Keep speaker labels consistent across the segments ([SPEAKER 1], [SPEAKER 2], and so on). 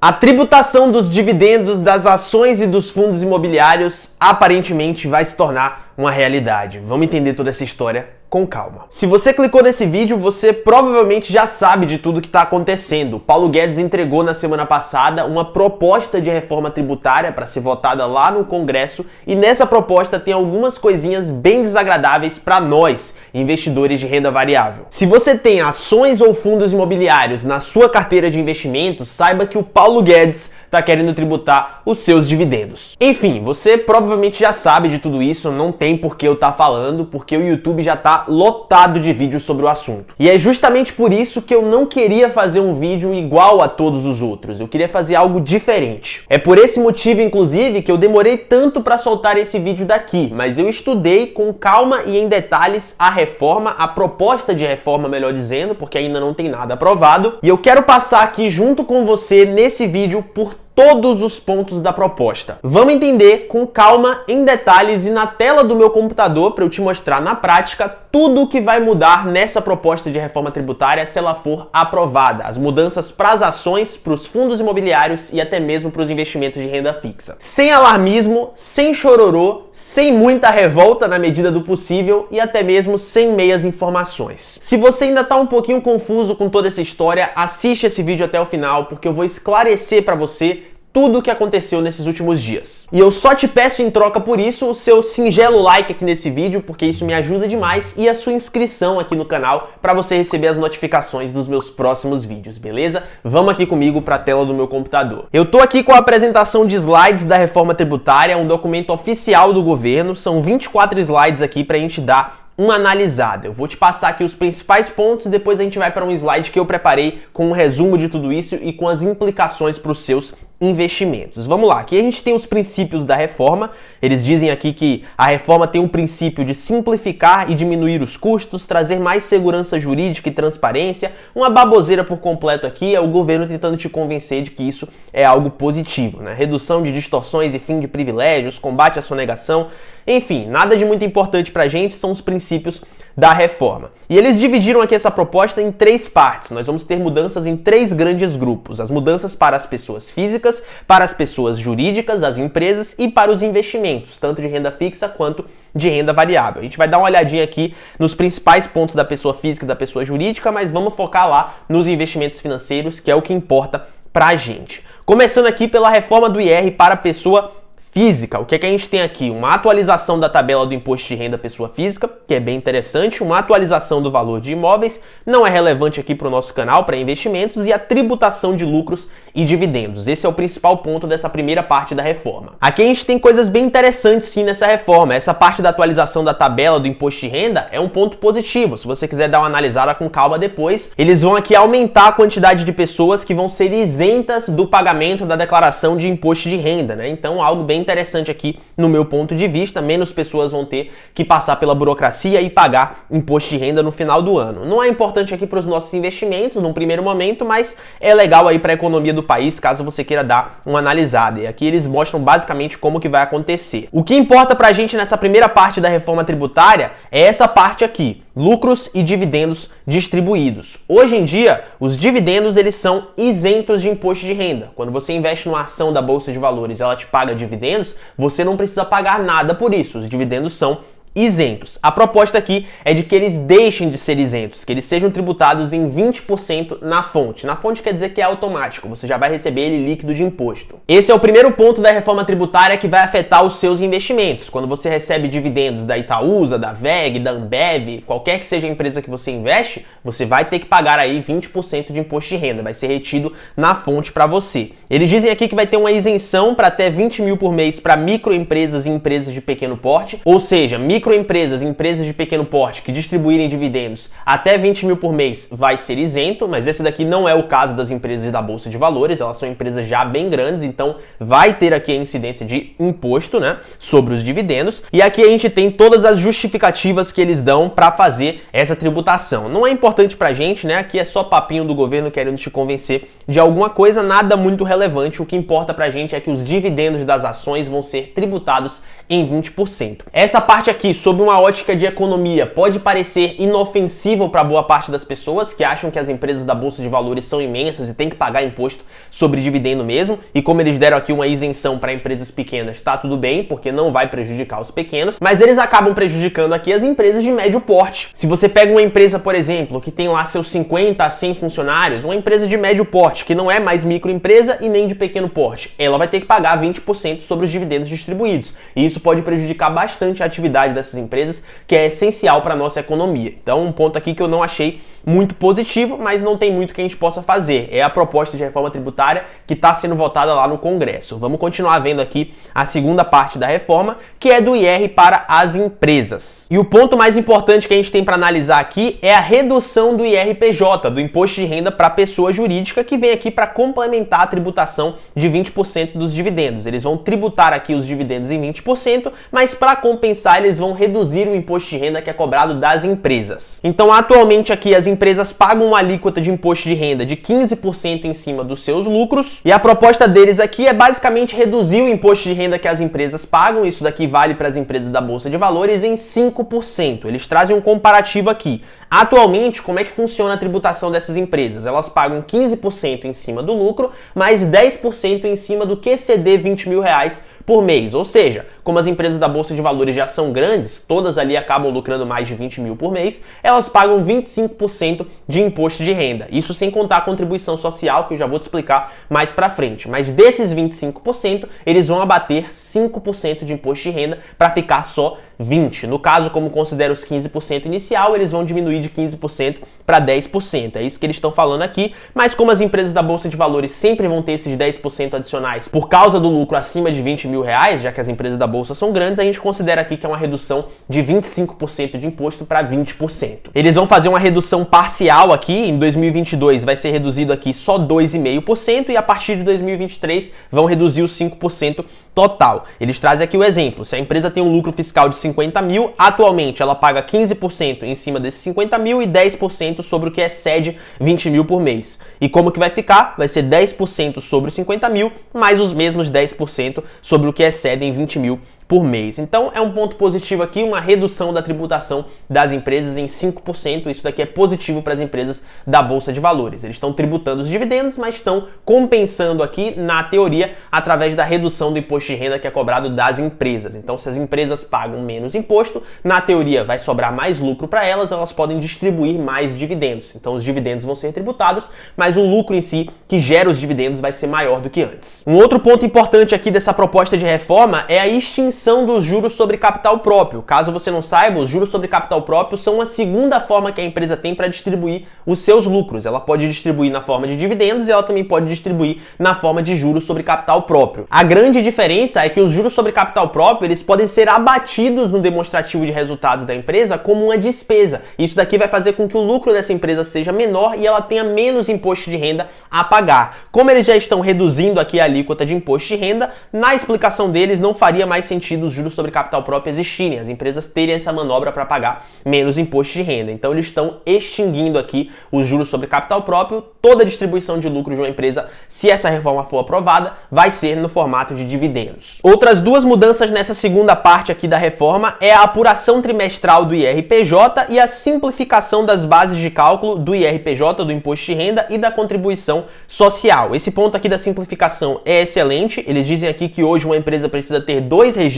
[SPEAKER 1] A tributação dos dividendos das ações e dos fundos imobiliários aparentemente vai se tornar uma realidade. Vamos entender toda essa história com calma. Se você clicou nesse vídeo, você provavelmente já sabe de tudo que está acontecendo. Paulo Guedes entregou na semana passada uma proposta de reforma tributária para ser votada lá no Congresso e nessa proposta tem algumas coisinhas bem desagradáveis para nós, investidores de renda variável. Se você tem ações ou fundos imobiliários na sua carteira de investimentos, saiba que o Paulo Guedes está querendo tributar os seus dividendos. Enfim, você provavelmente já sabe de tudo isso, não tem por que eu estar falando, porque o YouTube já está lotado de vídeos sobre o assunto. E é justamente por isso que eu não queria fazer um vídeo igual a todos os outros. Eu queria fazer algo diferente. É por esse motivo, inclusive, que eu demorei tanto para soltar esse vídeo daqui, mas eu estudei com calma e em detalhes a reforma, a proposta de reforma, melhor dizendo, porque ainda não tem nada aprovado. E eu quero passar aqui junto com você nesse vídeo por todos os pontos da proposta. Vamos entender com calma, em detalhes e na tela do meu computador para eu te mostrar na prática tudo o que vai mudar nessa proposta de reforma tributária se ela for aprovada. As mudanças para as ações, para os fundos imobiliários e até mesmo para os investimentos de renda fixa. Sem alarmismo, sem chororô, sem muita revolta na medida do possível e até mesmo sem meias informações. Se você ainda está um pouquinho confuso com toda essa história, assiste esse vídeo até o final porque eu vou esclarecer para você tudo o que aconteceu nesses últimos dias. E eu só te peço em troca por isso o seu singelo like aqui nesse vídeo, porque isso me ajuda demais, e a sua inscrição aqui no canal para você receber as notificações dos meus próximos vídeos, beleza? Vamos aqui comigo para a tela do meu computador. Eu tô aqui com a apresentação de slides da reforma tributária, um documento oficial do governo, são 24 slides aqui para a gente dar uma analisada. Eu vou te passar aqui os principais pontos e depois a gente vai para um slide que eu preparei com um resumo de tudo isso e com as implicações para os seus investimentos. Vamos lá, aqui a gente tem os princípios da reforma. Eles dizem aqui que a reforma tem um princípio de simplificar e diminuir os custos, trazer mais segurança jurídica e transparência. Uma baboseira por completo aqui, é o governo tentando te convencer de que isso é algo positivo, né? Redução de distorções e fim de privilégios, combate à sonegação, enfim, nada de muito importante pra gente, são os princípios da reforma. E eles dividiram aqui essa proposta em 3 partes. Nós vamos ter mudanças em 3 grandes grupos. As mudanças para as pessoas físicas, para as pessoas jurídicas, as empresas e para os investimentos, tanto de renda fixa quanto de renda variável. A gente vai dar uma olhadinha aqui nos principais pontos da pessoa física e da pessoa jurídica, mas vamos focar lá nos investimentos financeiros, que é o que importa pra gente. Começando aqui pela reforma do IR para a pessoa física. O que é que a gente tem aqui? Uma atualização da tabela do imposto de renda pessoa física, que é bem interessante, uma atualização do valor de imóveis, não é relevante aqui para o nosso canal, para investimentos, e a tributação de lucros e dividendos. Esse é o principal ponto dessa primeira parte da reforma. Aqui a gente tem coisas bem interessantes sim nessa reforma. Essa parte da atualização da tabela do imposto de renda é um ponto positivo. Se você quiser dar uma analisada com calma depois, eles vão aqui aumentar a quantidade de pessoas que vão ser isentas do pagamento da declaração de imposto de renda, né? Então, algo bem interessante aqui no meu ponto de vista, menos pessoas vão ter que passar pela burocracia e pagar imposto de renda no final do ano. Não é importante aqui para os nossos investimentos num primeiro momento, mas é legal aí para a economia do país, caso você queira dar uma analisada. E aqui eles mostram basicamente como que vai acontecer. O que importa pra gente nessa primeira parte da reforma tributária é essa parte aqui, lucros e dividendos distribuídos. Hoje em dia, os dividendos eles são isentos de imposto de renda. Quando você investe numa ação da Bolsa de Valores e ela te paga dividendos, você não precisa pagar nada por isso. Os dividendos são isentos. A proposta aqui é de que eles deixem de ser isentos, que eles sejam tributados em 20% na fonte. Na fonte quer dizer que é automático, você já vai receber ele líquido de imposto. Esse é o primeiro ponto da reforma tributária que vai afetar os seus investimentos. Quando você recebe dividendos da Itaúsa, da VEG, da Ambev, qualquer que seja a empresa que você investe, você vai ter que pagar aí 20% de imposto de renda, vai ser retido na fonte para você. Eles dizem aqui que vai ter uma isenção para até 20 mil por mês para microempresas e empresas de pequeno porte, ou seja, microempresas e empresas de pequeno porte que distribuírem dividendos até 20 mil por mês vai ser isento, mas esse daqui não é o caso das empresas da Bolsa de Valores, elas são empresas já bem grandes, então vai ter aqui a incidência de imposto, né, sobre os dividendos. E aqui a gente tem todas as justificativas que eles dão para fazer essa tributação. Não é importante pra gente, né, aqui é só papinho do governo querendo te convencer de alguma coisa, nada muito relevante. O que importa pra gente é que os dividendos das ações vão ser tributados em 20%. Essa parte aqui sob uma ótica de economia, pode parecer inofensivo para boa parte das pessoas que acham que as empresas da Bolsa de Valores são imensas e tem que pagar imposto sobre dividendo mesmo, e como eles deram aqui uma isenção para empresas pequenas, tá tudo bem, porque não vai prejudicar os pequenos, mas eles acabam prejudicando aqui as empresas de médio porte. Se você pega uma empresa, por exemplo, que tem lá seus 50 a 100 funcionários, uma empresa de médio porte, que não é mais microempresa e nem de pequeno porte, ela vai ter que pagar 20% sobre os dividendos distribuídos, e isso pode prejudicar bastante a atividade dessas empresas, que é essencial para a nossa economia. Então, um ponto aqui que eu não achei muito positivo, mas não tem muito que a gente possa fazer. É a proposta de reforma tributária que está sendo votada lá no Congresso. Vamos continuar vendo aqui a segunda parte da reforma, que é do IR para as empresas. E o ponto mais importante que a gente tem para analisar aqui é a redução do IRPJ, do Imposto de Renda para Pessoa Jurídica, que vem aqui para complementar a tributação de 20% dos dividendos. Eles vão tributar aqui os dividendos em 20%, mas para compensar eles vão reduzir o imposto de renda que é cobrado das empresas. Então, atualmente aqui as empresas pagam uma alíquota de imposto de renda de 15% em cima dos seus lucros, e a proposta deles aqui é basicamente reduzir o imposto de renda que as empresas pagam, isso daqui vale para as empresas da Bolsa de Valores, em 5%. Eles trazem um comparativo aqui. Atualmente, como é que funciona a tributação dessas empresas? Elas pagam 15% em cima do lucro, mais 10% em cima do que exceder 20 mil reais por mês. Ou seja, como as empresas da Bolsa de Valores já são grandes, todas ali acabam lucrando mais de 20 mil por mês, elas pagam 25% de imposto de renda. Isso sem contar a contribuição social, que eu já vou te explicar mais pra frente. Mas desses 25%, eles vão abater 5% de imposto de renda para ficar só 20%. No caso, como considera os 15% inicial, eles vão diminuir de 15% para 10%. É isso que eles estão falando aqui, mas como as empresas da Bolsa de Valores sempre vão ter esses 10% adicionais por causa do lucro acima de 20 mil reais, já que as empresas da Bolsa são grandes, a gente considera aqui que é uma redução de 25% de imposto para 20%. Eles vão fazer uma redução parcial aqui, em 2022 vai ser reduzido aqui só 2,5% e a partir de 2023 vão reduzir os 5% total. Eles trazem aqui o exemplo, se a empresa tem um lucro fiscal de 50 mil, atualmente ela paga 15% em cima desses 50 mil e 10% sobre o que excede 20 mil por mês. E como que vai ficar? Vai ser 10% sobre os 50 mil, mais os mesmos 10% sobre o que excedem 20 mil por mês. Então é um ponto positivo aqui, uma redução da tributação das empresas em 5%. Isso daqui é positivo para as empresas da Bolsa de Valores. Eles estão tributando os dividendos, mas estão compensando aqui, na teoria, através da redução do imposto de renda que é cobrado das empresas. Então, se as empresas pagam menos imposto, na teoria vai sobrar mais lucro para elas, elas podem distribuir mais dividendos. Então, os dividendos vão ser tributados, mas o lucro em si, que gera os dividendos, vai ser maior do que antes. Um outro ponto importante aqui dessa proposta de reforma é a extinção dos juros sobre capital próprio. Caso você não saiba, os juros sobre capital próprio são a segunda forma que a empresa tem para distribuir os seus lucros. Ela pode distribuir na forma de dividendos e ela também pode distribuir na forma de juros sobre capital próprio. A grande diferença é que os juros sobre capital próprio, eles podem ser abatidos no demonstrativo de resultados da empresa como uma despesa. Isso daqui vai fazer com que o lucro dessa empresa seja menor e ela tenha menos imposto de renda a pagar. Como eles já estão reduzindo aqui a alíquota de imposto de renda, na explicação deles não faria mais sentido os juros sobre capital próprio existirem, as empresas terem essa manobra para pagar menos imposto de renda. Então eles estão extinguindo aqui os juros sobre capital próprio. Toda a distribuição de lucro de uma empresa, se essa reforma for aprovada, vai ser no formato de dividendos. Outras duas mudanças nessa segunda parte aqui da reforma é a apuração trimestral do IRPJ e a simplificação das bases de cálculo do IRPJ, do imposto de renda e da contribuição social. Esse ponto aqui da simplificação é excelente. Eles dizem aqui que hoje uma empresa precisa ter dois registros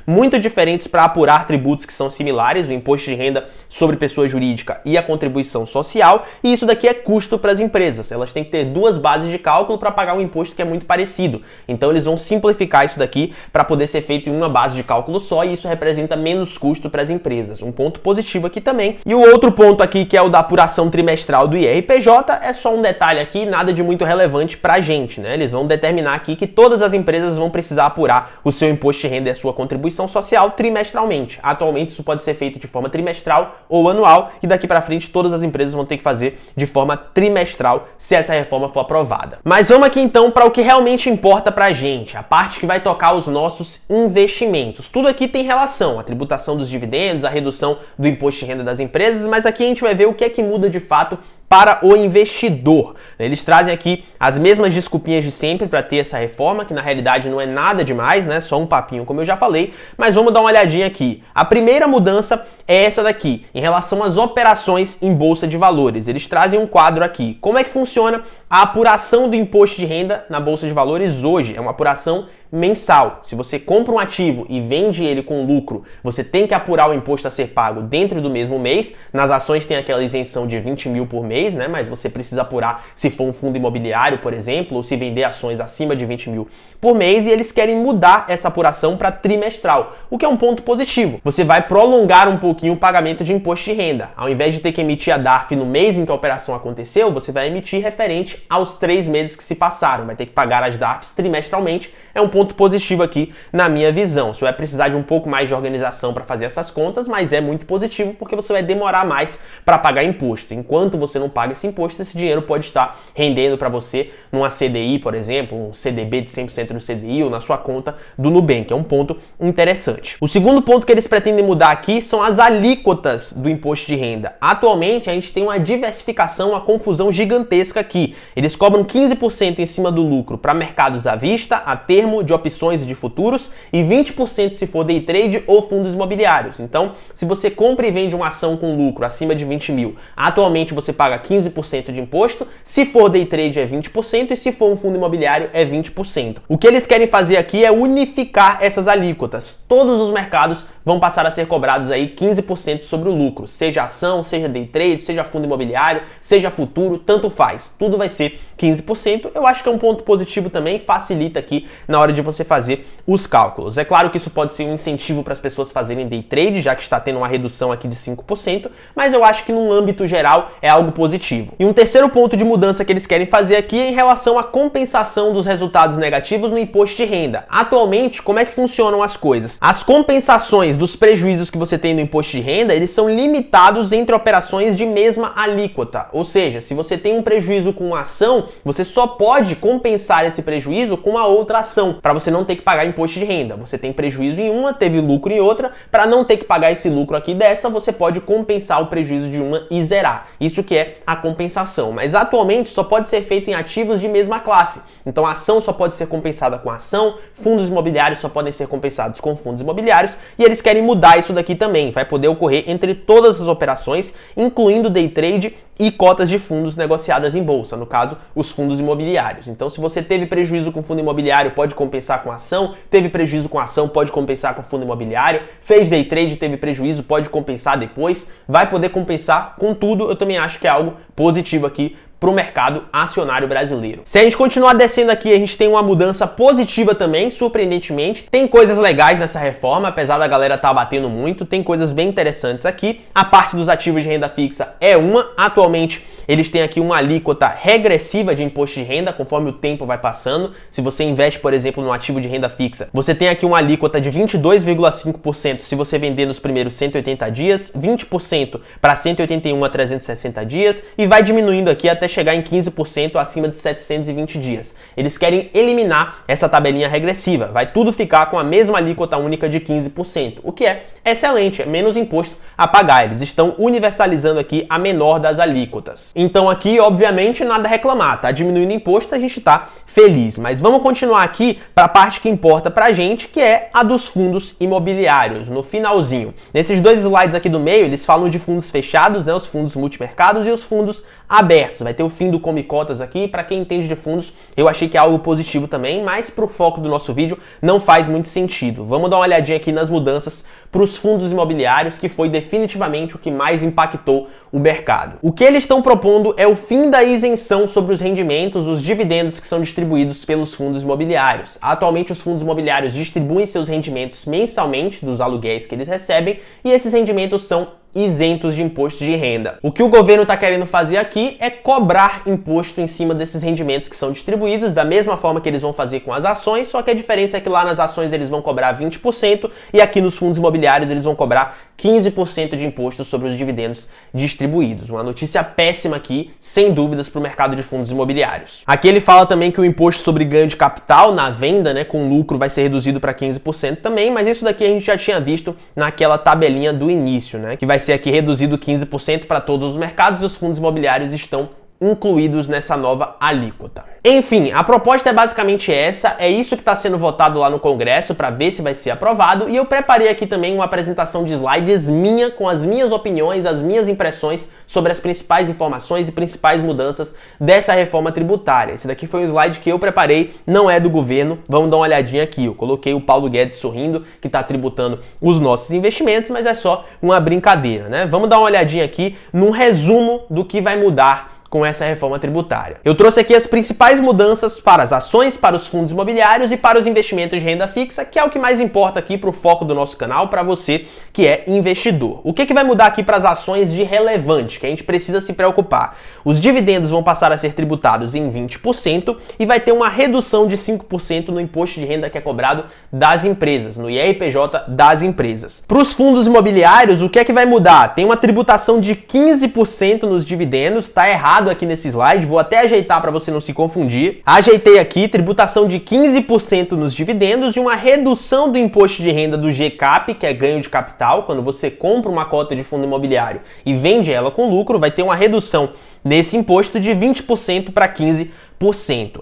[SPEAKER 1] muito diferentes para apurar tributos que são similares, o imposto de renda sobre pessoa jurídica e a contribuição social, e isso daqui é custo para as empresas. Elas têm que ter duas bases de cálculo para pagar um imposto que é muito parecido. Então eles vão simplificar isso daqui para poder ser feito em uma base de cálculo só, e isso representa menos custo para as empresas. Um ponto positivo aqui também. E o outro ponto aqui, que é o da apuração trimestral do IRPJ, é só um detalhe aqui, nada de muito relevante para a gente, né? Eles vão determinar aqui que todas as empresas vão precisar apurar o seu imposto de renda e a sua contribuição social trimestralmente. Atualmente isso pode ser feito de forma trimestral ou anual, e daqui para frente todas as empresas vão ter que fazer de forma trimestral se essa reforma for aprovada. Mas vamos aqui então para o que realmente importa pra gente, a parte que vai tocar os nossos investimentos. Tudo aqui tem relação, a tributação dos dividendos, a redução do imposto de renda das empresas, mas aqui a gente vai ver o que é que muda de fato para o investidor. Eles trazem aqui as mesmas desculpinhas de sempre para ter essa reforma, que na realidade não é nada demais, né? Só um papinho, como eu já falei, mas vamos dar uma olhadinha aqui. A primeira mudança é essa daqui, em relação às operações em bolsa de valores. Eles trazem um quadro aqui. Como é que funciona a apuração do imposto de renda na bolsa de valores hoje? É uma apuração mensal. Se você compra um ativo e vende ele com lucro, você tem que apurar o imposto a ser pago dentro do mesmo mês. Nas ações tem aquela isenção de 20 mil por mês, né? Mas você precisa apurar se for um fundo imobiliário, por exemplo, ou se vender ações acima de 20 mil por mês, e eles querem mudar essa apuração para trimestral, o que é um ponto positivo. Você vai prolongar um pouquinho o pagamento de imposto de renda. Ao invés de ter que emitir a DARF no mês em que a operação aconteceu, você vai emitir referente aos 3 meses que se passaram. Vai ter que pagar as DARFs trimestralmente. É um ponto positivo aqui na minha visão. Você vai precisar de um pouco mais de organização para fazer essas contas, mas é muito positivo porque você vai demorar mais para pagar imposto. Enquanto você não paga esse imposto, esse dinheiro pode estar rendendo para você numa CDI, por exemplo, um CDB de 100% no CDI ou na sua conta do Nubank. É um ponto interessante. O segundo ponto que eles pretendem mudar aqui são as alíquotas do imposto de renda. Atualmente, a gente tem uma diversificação, uma confusão gigantesca aqui. Eles cobram 15% em cima do lucro para mercados à vista, a termo, de opções e de futuros, e 20% se for day trade ou fundos imobiliários. Então, se você compra e vende uma ação com lucro acima de 20 mil, atualmente você paga 15% de imposto, se for day trade é 20% e se for um fundo imobiliário é 20%. O que eles querem fazer aqui é unificar essas alíquotas. Todos os mercados vão passar a ser cobrados aí 15% sobre o lucro, seja ação, seja day trade, seja fundo imobiliário, seja futuro, tanto faz. Tudo vai ser 15%. Eu acho que é um ponto positivo também, facilita aqui na hora de você fazer os cálculos. É claro que isso pode ser um incentivo para as pessoas fazerem day trade, já que está tendo uma redução aqui de 5%, mas eu acho que num âmbito geral é algo positivo. E um terceiro ponto de mudança que eles querem fazer aqui é em relação à compensação dos resultados negativos no imposto de renda. Atualmente, como é que funcionam as coisas? As compensações dos prejuízos que você tem no imposto de renda, eles são limitados entre operações de mesma alíquota. Ou seja, se você tem um prejuízo com uma ação, você só pode compensar esse prejuízo com a outra ação, para você não ter que pagar imposto de renda. Você tem prejuízo em uma, teve lucro em outra, para não ter que pagar esse lucro aqui dessa, você pode compensar o prejuízo de uma e zerar. Isso que é a compensação. Mas atualmente só pode ser feito em ativos de mesma classe. Então a ação só pode ser compensada com ação, fundos imobiliários só podem ser compensados com fundos imobiliários, e eles querem mudar isso daqui também. Vai poder ocorrer entre todas as operações, incluindo day trade e cotas de fundos negociadas em bolsa, no caso, os fundos imobiliários. Então, se você teve prejuízo com fundo imobiliário, pode compensar com ação, teve prejuízo com ação, pode compensar com fundo imobiliário, fez day trade, teve prejuízo, pode compensar depois, vai poder compensar com tudo. Eu também acho que é algo positivo aqui para o mercado acionário brasileiro. Se a gente continuar descendo aqui, a gente tem uma mudança positiva também, surpreendentemente. Tem coisas legais nessa reforma, apesar da galera estar batendo muito, tem coisas bem interessantes aqui. A parte dos ativos de renda fixa é uma. Atualmente, eles têm aqui uma alíquota regressiva de imposto de renda conforme o tempo vai passando. Se você investe, por exemplo, num ativo de renda fixa, você tem aqui uma alíquota de 22,5% se você vender nos primeiros 180 dias, 20% para 181 a 360 dias e vai diminuindo aqui até chegar em 15% acima de 720 dias. Eles querem eliminar essa tabelinha regressiva. Vai tudo ficar com a mesma alíquota única de 15%, o que é excelente, é menos imposto a pagar. Eles estão universalizando aqui a menor das alíquotas. Então aqui, obviamente, nada a reclamar, tá diminuindo imposto, a gente tá feliz. Mas vamos continuar aqui para a parte que importa pra gente, que é a dos fundos imobiliários, no finalzinho. Nesses dois slides aqui do meio, eles falam de fundos fechados, né, os fundos multimercados e os fundos abertos. Vai ter o fim do Come Cotas aqui, para quem entende de fundos, eu achei que é algo positivo também, mas pro foco do nosso vídeo não faz muito sentido. Vamos dar uma olhadinha aqui nas mudanças para os fundos imobiliários, que foi definitivamente o que mais impactou o mercado. O que eles estão propondo é o fim da isenção sobre os rendimentos, os dividendos que são distribuídos pelos fundos imobiliários. Atualmente, os fundos imobiliários distribuem seus rendimentos mensalmente dos aluguéis que eles recebem, e esses rendimentos são isentos de imposto de renda. O que o governo está querendo fazer aqui é cobrar imposto em cima desses rendimentos que são distribuídos, da mesma forma que eles vão fazer com as ações, só que a diferença é que lá nas ações eles vão cobrar 20% e aqui nos fundos imobiliários eles vão cobrar 15% de imposto sobre os dividendos distribuídos. Uma notícia péssima aqui, sem dúvidas, para o mercado de fundos imobiliários. Aqui ele fala também que o imposto sobre ganho de capital na venda, né, com lucro, vai ser reduzido para 15% também, mas isso daqui a gente já tinha visto naquela tabelinha do início, né, que vai ser aqui reduzido 15% para todos os mercados e os fundos imobiliários estão incluídos nessa nova alíquota. Enfim, a proposta é basicamente essa, é isso que está sendo votado lá no Congresso para ver se vai ser aprovado, e eu preparei aqui também uma apresentação de slides minha, com as minhas opiniões, as minhas impressões sobre as principais informações e principais mudanças dessa reforma tributária. Esse daqui foi um slide que eu preparei, não é do governo, vamos dar uma olhadinha aqui. Eu coloquei o Paulo Guedes sorrindo, que está tributando os nossos investimentos, mas é só uma brincadeira, né? Vamos dar uma olhadinha aqui num resumo do que vai mudar com essa reforma tributária. Eu trouxe aqui as principais mudanças para as ações, para os fundos imobiliários e para os investimentos de renda fixa, que é o que mais importa aqui para o foco do nosso canal, para você que é investidor. O que vai mudar aqui para as ações de relevante, que a gente precisa se preocupar? Os dividendos vão passar a ser tributados em 20% e vai ter uma redução de 5% no imposto de renda que é cobrado das empresas, no IRPJ das empresas. Para os fundos imobiliários, o que é que vai mudar? Tem uma tributação de 15% nos dividendos, tá errado aqui nesse slide, vou até ajeitar para você não se confundir. Ajeitei aqui, tributação de 15% nos dividendos e uma redução do imposto de renda do GCAP, que é ganho de capital. Quando você compra uma cota de fundo imobiliário e vende ela com lucro, vai ter uma redução nesse imposto de 20% para 15%.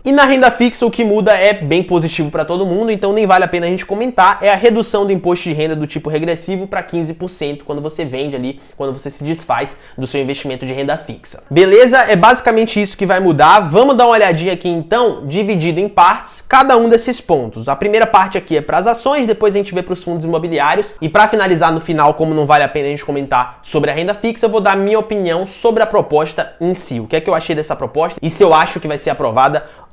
[SPEAKER 1] E na renda fixa o que muda é bem positivo para todo mundo, então nem vale a pena a gente comentar, é a redução do imposto de renda do tipo regressivo para 15% quando você vende ali, quando você se desfaz do seu investimento de renda fixa. Beleza? É basicamente isso que vai mudar. Vamos dar uma olhadinha aqui então, dividido em partes, cada um desses pontos. A primeira parte aqui é para as ações, depois a gente vê para os fundos imobiliários e para finalizar no final, como não vale a pena a gente comentar sobre a renda fixa, eu vou dar minha opinião sobre a proposta em si. O que é que eu achei dessa proposta e se eu acho que vai ser aprovada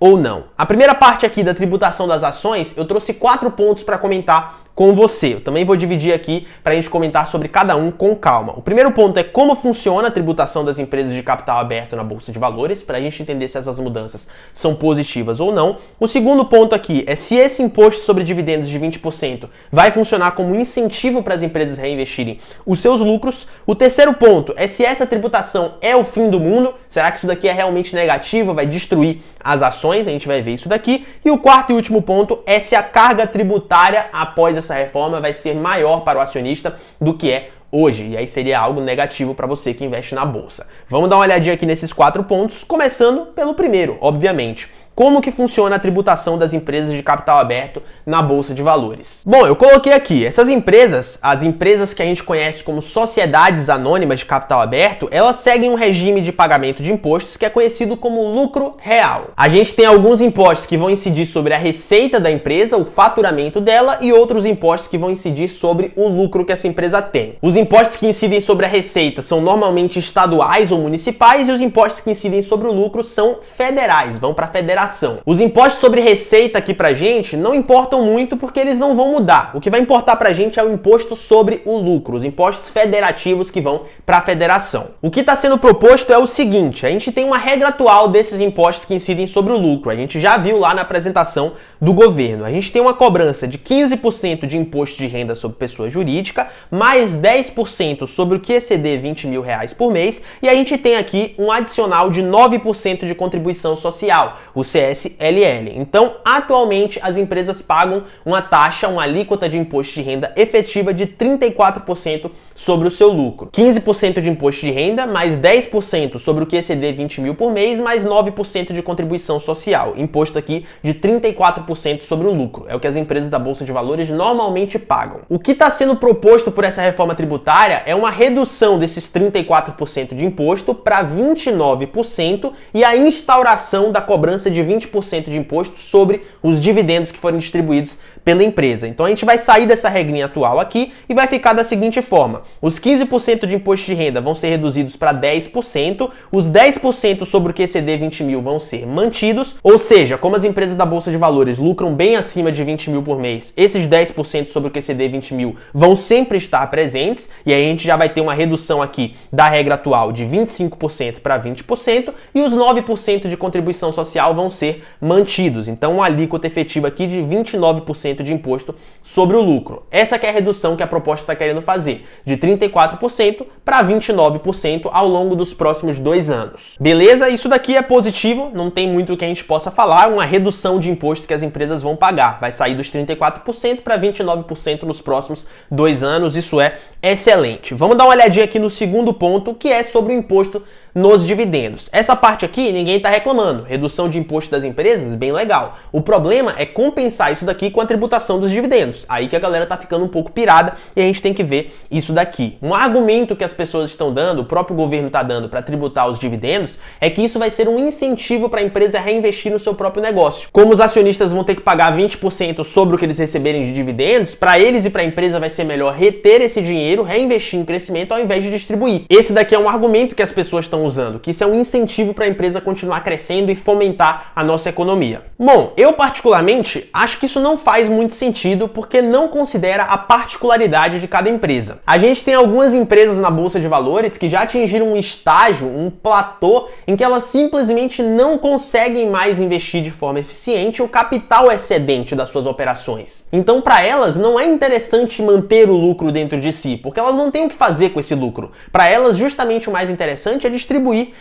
[SPEAKER 1] ou não. A primeira parte aqui da tributação das ações, eu trouxe 4 pontos para comentar com você. Eu também vou dividir aqui para a gente comentar sobre cada um com calma. O primeiro ponto é como funciona a tributação das empresas de capital aberto na Bolsa de Valores, para a gente entender se essas mudanças são positivas ou não. O segundo ponto aqui é se esse imposto sobre dividendos de 20% vai funcionar como incentivo para as empresas reinvestirem os seus lucros. O terceiro ponto é se essa tributação é o fim do mundo, será que isso daqui é realmente negativo, vai destruir as ações, a gente vai ver isso daqui. E o quarto e último ponto é se a carga tributária após essa reforma vai ser maior para o acionista do que é hoje, e aí seria algo negativo para você que investe na bolsa. Vamos dar uma olhadinha aqui nesses 4 pontos, começando pelo primeiro, obviamente. Como que funciona a tributação das empresas de capital aberto na Bolsa de Valores? Bom, eu coloquei aqui, essas empresas, as empresas que a gente conhece como sociedades anônimas de capital aberto, elas seguem um regime de pagamento de impostos que é conhecido como lucro real. A gente tem alguns impostos que vão incidir sobre a receita da empresa, o faturamento dela, e outros impostos que vão incidir sobre o lucro que essa empresa tem. Os impostos que incidem sobre a receita são normalmente estaduais ou municipais, e os impostos que incidem sobre o lucro são federais, vão para a federação. Os impostos sobre receita aqui pra gente não importam muito porque eles não vão mudar. O que vai importar pra gente é o imposto sobre o lucro, os impostos federativos que vão pra federação. O que está sendo proposto é o seguinte, a gente tem uma regra atual desses impostos que incidem sobre o lucro, a gente já viu lá na apresentação do governo. A gente tem uma cobrança de 15% de imposto de renda sobre pessoa jurídica, mais 10% sobre o que exceder R$20 mil por mês, e a gente tem aqui um adicional de 9% de contribuição social, o CSLL. Então, atualmente, as empresas pagam uma taxa, uma alíquota de imposto de renda efetiva de 34% sobre o seu lucro. 15% de imposto de renda, mais 10% sobre o que exceder 20 mil por mês, mais 9% de contribuição social. Imposto aqui de 34% sobre o lucro. É o que as empresas da Bolsa de Valores normalmente pagam. O que está sendo proposto por essa reforma tributária é uma redução desses 34% de imposto para 29% e a instauração da cobrança de 20% de imposto sobre os dividendos que forem distribuídos pela empresa. Então a gente vai sair dessa regrinha atual aqui e vai ficar da seguinte forma: os 15% de imposto de renda vão ser reduzidos para 10%, os 10% sobre o que exceder 20 mil vão ser mantidos, ou seja, como as empresas da Bolsa de Valores lucram bem acima de 20 mil por mês, esses 10% sobre o que exceder 20 mil vão sempre estar presentes, e aí a gente já vai ter uma redução aqui da regra atual de 25% para 20%, e os 9% de contribuição social vão vão ser mantidos. Então, uma alíquota efetiva aqui de 29% de imposto sobre o lucro. Essa que é a redução que a proposta está querendo fazer, de 34% para 29% ao longo dos próximos 2 anos. Beleza? Isso daqui é positivo, não tem muito o que a gente possa falar, uma redução de imposto que as empresas vão pagar. Vai sair dos 34% para 29% nos próximos 2 anos, isso é excelente. Vamos dar uma olhadinha aqui no segundo ponto, que é sobre o imposto nos dividendos. Essa parte aqui ninguém está reclamando. Redução de imposto das empresas, bem legal. O problema é compensar isso daqui com a tributação dos dividendos. Aí que a galera tá ficando um pouco pirada e a gente tem que ver isso daqui. Um argumento que as pessoas estão dando, o próprio governo está dando para tributar os dividendos, é que isso vai ser um incentivo para a empresa reinvestir no seu próprio negócio. Como os acionistas vão ter que pagar 20% sobre o que eles receberem de dividendos, para eles e para a empresa vai ser melhor reter esse dinheiro, reinvestir em crescimento ao invés de distribuir. Esse daqui é um argumento que as pessoas estão usando, que isso é um incentivo para a empresa continuar crescendo e fomentar a nossa economia. Bom, eu particularmente acho que isso não faz muito sentido porque não considera a particularidade de cada empresa. A gente tem algumas empresas na Bolsa de Valores que já atingiram um estágio, um platô, em que elas simplesmente não conseguem mais investir de forma eficiente o capital excedente das suas operações. Então, para elas, não é interessante manter o lucro dentro de si, porque elas não têm o que fazer com esse lucro. Para elas, justamente o mais interessante é distribuir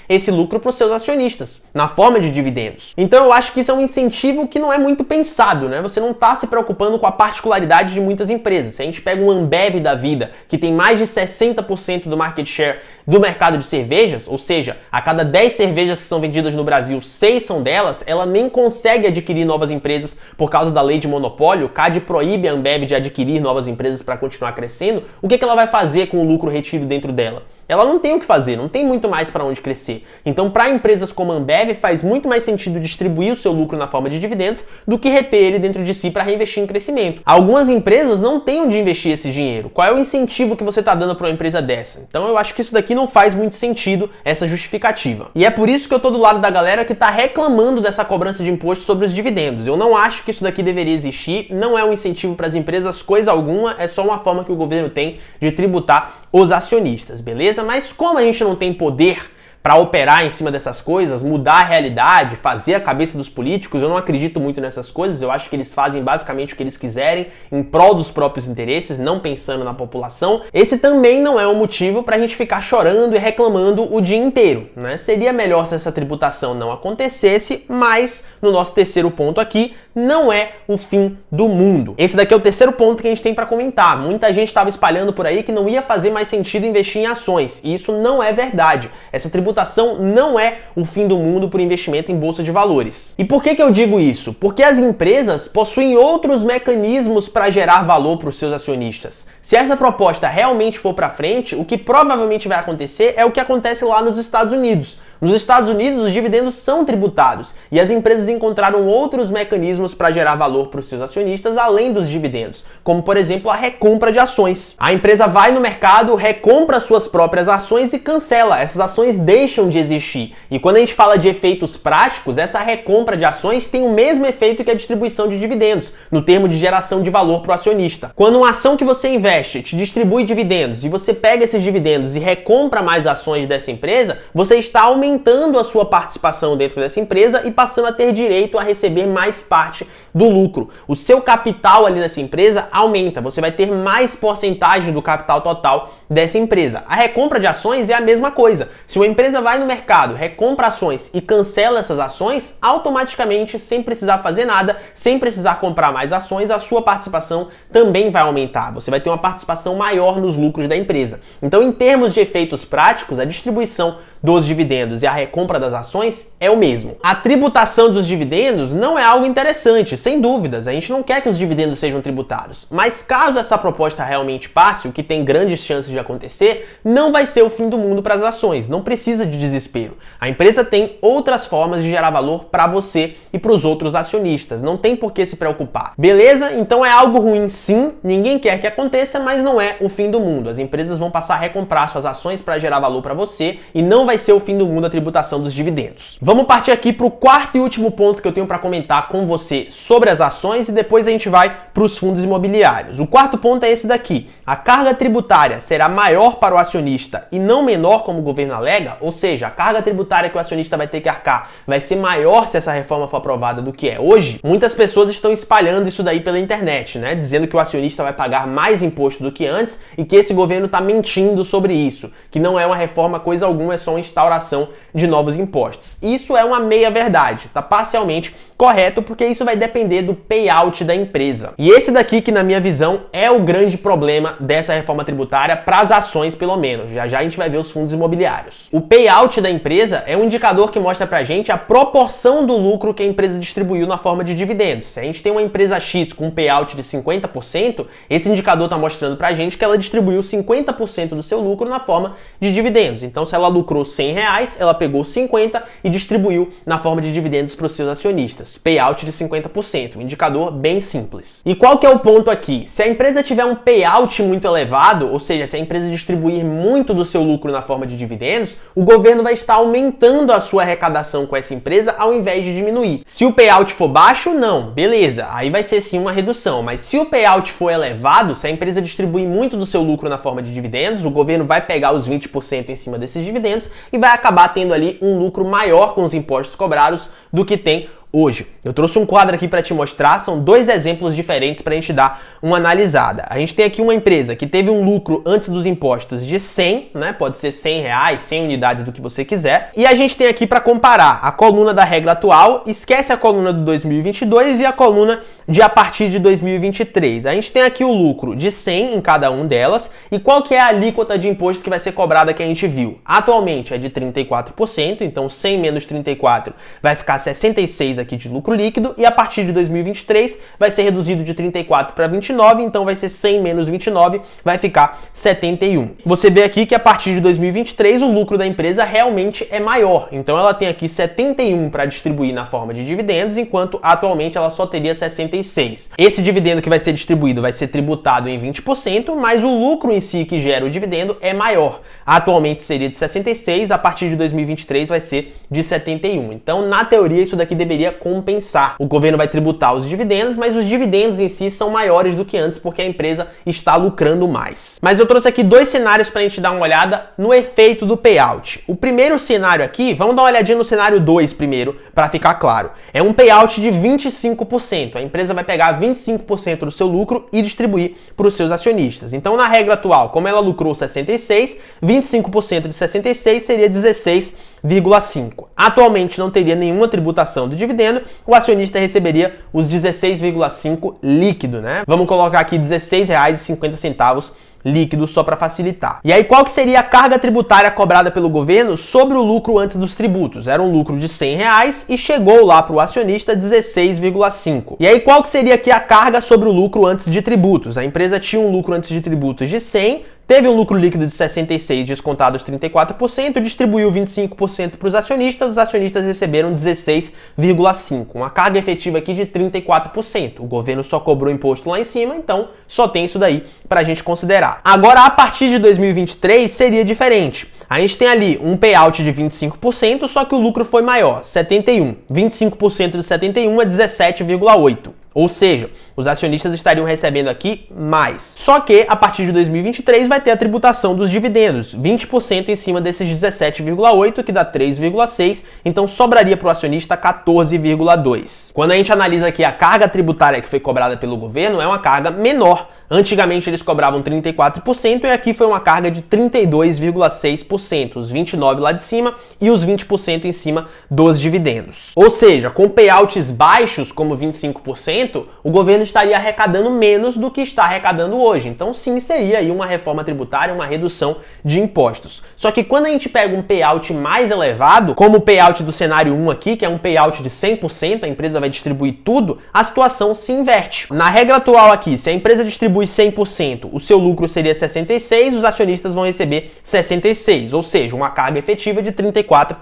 [SPEAKER 1] esse lucro para os seus acionistas, na forma de dividendos. Então eu acho que isso é um incentivo que não é muito pensado, né? Você não está se preocupando com a particularidade de muitas empresas. Se a gente pega um Ambev da vida, que tem mais de 60% do market share do mercado de cervejas, ou seja, a cada 10 cervejas que são vendidas no Brasil, 6 são delas, ela nem consegue adquirir novas empresas por causa da lei de monopólio. O CAD proíbe a Ambev de adquirir novas empresas para continuar crescendo. O que ela vai fazer com o lucro retido dentro dela? Ela não tem o que fazer, não tem muito mais para onde crescer. Então, para empresas como a Ambev, faz muito mais sentido distribuir o seu lucro na forma de dividendos do que reter ele dentro de si para reinvestir em crescimento. Algumas empresas não têm onde investir esse dinheiro. Qual é o incentivo que você está dando para uma empresa dessa? Então, eu acho que isso daqui não faz muito sentido, essa justificativa. E é por isso que eu estou do lado da galera que está reclamando dessa cobrança de imposto sobre os dividendos. Eu não acho que isso daqui deveria existir, não é um incentivo para as empresas, coisa alguma, é só uma forma que o governo tem de tributar os acionistas, beleza? Mas como a gente não tem poder para operar em cima dessas coisas, mudar a realidade, fazer a cabeça dos políticos, eu não acredito muito nessas coisas. Eu acho que eles fazem basicamente o que eles quiserem em prol dos próprios interesses, não pensando na população. Esse também não é um motivo para a gente ficar chorando e reclamando o dia inteiro, né? Seria melhor se essa tributação não acontecesse, mas no nosso terceiro ponto aqui, não é o fim do mundo. Esse daqui é o terceiro ponto que a gente tem para comentar. Muita gente estava espalhando por aí que não ia fazer mais sentido investir em ações, e isso não é verdade. Essa tributação não é o fim do mundo por investimento em bolsa de valores. E por que eu digo isso? Porque as empresas possuem outros mecanismos para gerar valor para os seus acionistas. Se essa proposta realmente for para frente, o que provavelmente vai acontecer é o que acontece lá nos Estados Unidos. Nos Estados Unidos, os dividendos são tributados e as empresas encontraram outros mecanismos para gerar valor para os seus acionistas além dos dividendos, como por exemplo a recompra de ações. A empresa vai no mercado, recompra suas próprias ações e cancela. Essas ações deixam de existir. E quando a gente fala de efeitos práticos, essa recompra de ações tem o mesmo efeito que a distribuição de dividendos, no termo de geração de valor para o acionista. Quando uma ação que você investe te distribui dividendos e você pega esses dividendos e recompra mais ações dessa empresa, você está aumentando a sua participação dentro dessa empresa e passando a ter direito a receber mais parte do lucro. O seu capital ali nessa empresa aumenta, você vai ter mais porcentagem do capital total dessa empresa. A recompra de ações é a mesma coisa. Se uma empresa vai no mercado, recompra ações e cancela essas ações, automaticamente, sem precisar fazer nada, sem precisar comprar mais ações, a sua participação também vai aumentar. Você vai ter uma participação maior nos lucros da empresa. Então, em termos de efeitos práticos, a distribuição dos dividendos e a recompra das ações é o mesmo. A tributação dos dividendos não é algo interessante, sem dúvidas. A gente não quer que os dividendos sejam tributados. Mas caso essa proposta realmente passe, o que tem grandes chances de acontecer, não vai ser o fim do mundo para as ações. Não precisa de desespero. A empresa tem outras formas de gerar valor para você e para os outros acionistas. Não tem por que se preocupar. Beleza? Então é algo ruim sim, ninguém quer que aconteça, mas não é o fim do mundo. As empresas vão passar a recomprar suas ações para gerar valor para você e não vai ser o fim do mundo a tributação dos dividendos. Vamos partir aqui para o quarto e último ponto que eu tenho para comentar com você sobre as ações e depois a gente vai para os fundos imobiliários. O quarto ponto é esse daqui. A carga tributária será maior para o acionista e não menor como o governo alega, ou seja, a carga tributária que o acionista vai ter que arcar vai ser maior se essa reforma for aprovada do que é hoje. Muitas pessoas estão espalhando isso daí pela internet, né? Dizendo que o acionista vai pagar mais imposto do que antes e que esse governo está mentindo sobre isso, que não é uma reforma coisa alguma, é só uma instauração de novos impostos. Isso é uma meia-verdade, está parcialmente correto, porque isso vai depender do payout da empresa. E esse daqui que, na minha visão, é o grande problema dessa reforma tributária para as ações, pelo menos. Já já a gente vai ver os fundos imobiliários. O payout da empresa é um indicador que mostra pra gente a proporção do lucro que a empresa distribuiu na forma de dividendos. Se a gente tem uma empresa X com um payout de 50%, esse indicador está mostrando pra gente que ela distribuiu 50% do seu lucro na forma de dividendos. Então, se ela lucrou R$100, ela pegou 50 e distribuiu na forma de dividendos para os seus acionistas. Payout de 50%, um indicador bem simples. E qual que é o ponto aqui? Se a empresa tiver um payout muito elevado, ou seja, se a empresa distribuir muito do seu lucro na forma de dividendos, o governo vai estar aumentando a sua arrecadação com essa empresa ao invés de diminuir. Se o payout for baixo, não, beleza, aí vai ser sim uma redução, mas se o payout for elevado, se a empresa distribuir muito do seu lucro na forma de dividendos, o governo vai pegar os 20% em cima desses dividendos e vai acabar tendo ali um lucro maior com os impostos cobrados do que tem hoje. Eu trouxe um quadro aqui para te mostrar, são dois exemplos diferentes para a gente dar uma analisada. A gente tem aqui uma empresa que teve um lucro antes dos impostos de 100, né? Pode ser R$100, 100 unidades do que você quiser. E a gente tem aqui para comparar a coluna da regra atual, esquece a coluna do 2022 e a coluna de a partir de 2023. A gente tem aqui o lucro de 100 em cada uma delas e qual que é a alíquota de imposto que vai ser cobrada que a gente viu? Atualmente é de 34%, então 100 menos 34 vai ficar 66 aqui de lucro líquido e a partir de 2023 vai ser reduzido de 34 para 29, então vai ser 100 menos 29, vai ficar 71. Você vê aqui que a partir de 2023 o lucro da empresa realmente é maior, então ela tem aqui 71 para distribuir na forma de dividendos, enquanto atualmente ela só teria 66. Esse dividendo que vai ser distribuído vai ser tributado em 20%, mas o lucro em si que gera o dividendo é maior. Atualmente seria de 66, a partir de 2023 vai ser de 71. Então, na teoria, isso daqui deveria compensar. O governo vai tributar os dividendos, mas os dividendos em si são maiores do que antes porque a empresa está lucrando mais. Mas eu trouxe aqui dois cenários para a gente dar uma olhada no efeito do payout. O primeiro cenário aqui, vamos dar uma olhadinha no cenário 2 primeiro, para ficar claro. É um payout de 25%. A empresa vai pegar 25% do seu lucro e distribuir para os seus acionistas. Então, na regra atual, como ela lucrou 66, 25% de 66 seria 16,5. Atualmente não teria nenhuma tributação do dividendo, o acionista receberia os 16,5 líquido, né? Vamos colocar aqui R$16,50 líquido só para facilitar. E aí qual que seria a carga tributária cobrada pelo governo sobre o lucro antes dos tributos? Era um lucro de R$100 e chegou lá para o acionista 16,5. E aí qual que seria aqui a carga sobre o lucro antes de tributos? A empresa tinha um lucro antes de tributos de 100, teve um lucro líquido de 66 descontado os 34%, distribuiu 25% para os acionistas receberam 16,5%. Uma carga efetiva aqui de 34%. O governo só cobrou imposto lá em cima, então só tem isso daí para a gente considerar. Agora, a partir de 2023, seria diferente. A gente tem ali um payout de 25%, só que o lucro foi maior, 71. 25% de 71 é 17,8. Ou seja, os acionistas estariam recebendo aqui mais. Só que, a partir de 2023, vai ter a tributação dos dividendos. 20% em cima desses 17,8, que dá 3,6. Então, sobraria para o acionista 14,2. Quando a gente analisa aqui a carga tributária que foi cobrada pelo governo, é uma carga menor. Antigamente eles cobravam 34% e aqui foi uma carga de 32,6%, os 29% lá de cima e os 20% em cima dos dividendos. Ou seja, com payouts baixos, como 25%, o governo estaria arrecadando menos do que está arrecadando hoje. Então sim, seria aí uma reforma tributária, uma redução de impostos. Só que quando a gente pega um payout mais elevado, como o payout do cenário 1 aqui, que é um payout de 100%, a empresa vai distribuir tudo, a situação se inverte. Na regra atual aqui, se a empresa distribui 100%, o seu lucro seria 66, os acionistas vão receber 66, ou seja, uma carga efetiva de 34%.